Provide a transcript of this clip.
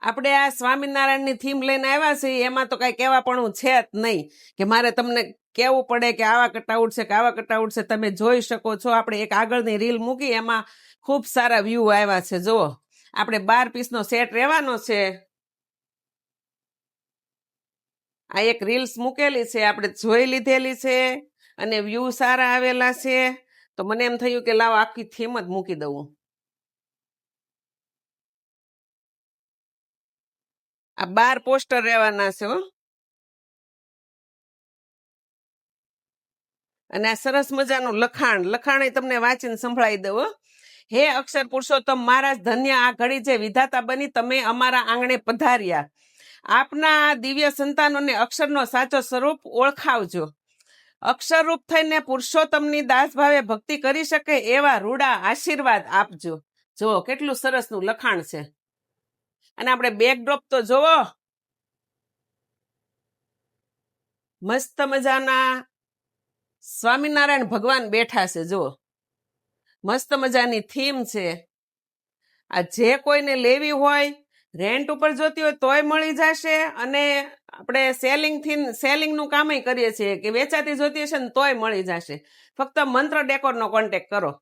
આપણે આ સ્વામિનારાયણની થીમ લઈને આવ્યા છીએ, એમાં તો કઈ કહેવાપણું છે જ નહીં કે મારે તમને કહેવું પડે કે આવા કટઆઉટ છે કે આવા કટઆઉટ છે. તમે જોઈ શકો છો, આપણે એક આગળની રીલ મૂકી, એમાં ખૂબ સારા વ્યૂ આવ્યા છે. જુઓ, આપણે 12 પીસનો સેટ રહેવાનો છે. આ એક રીલ્સ મૂકેલી છે, આપણે જોઈ લીધેલી છે અને વ્યૂ સારા આવેલા છે. તો મને એમ થયું કે લાવો આખી થીમ જ મૂકી દઉં. આ 12 પોસ્ટર રહેવાના છે હો. અને આ સરસ મજાનું લખાણ તમને વાંચીને સંભળાવી દઉં હો. હે અક્ષર પુરુષોત્તમ મહારાજ, ધન્ય આ ઘડી જે વિધાતા બની તમે અમારા આંગણે પધાર્યા. આપના આ દિવ્ય સંતાનોને અક્ષરનો સાચો સ્વરૂપ ઓળખાવજો. અક્ષરરૂપ થઈને પુરુષોત્તમની દાસ ભાવે ભક્તિ કરી શકે એવા રૂડા આશીર્વાદ આપજો. જુઓ કેટલું સરસનું લખાણ છે. અને આપણે બેકડ્રોપ તો જોવો, મસ્ત મજાના સ્વામિનારાયણ ભગવાન બેઠા છે. જુઓ, મસ્ત મજાની થીમ છે. આ જે કોઈને લેવી હોય, રેન્ટ ઉપર જોતી હોય તોય મળી જશે. અને આપણે સેલિંગનું કામ કરીએ છીએ કે વેચાતી જોતી હશે ને તોય મળી જશે. ફક્ત મંત્ર ડેકોરનો કોન્ટેક્ટ કરો.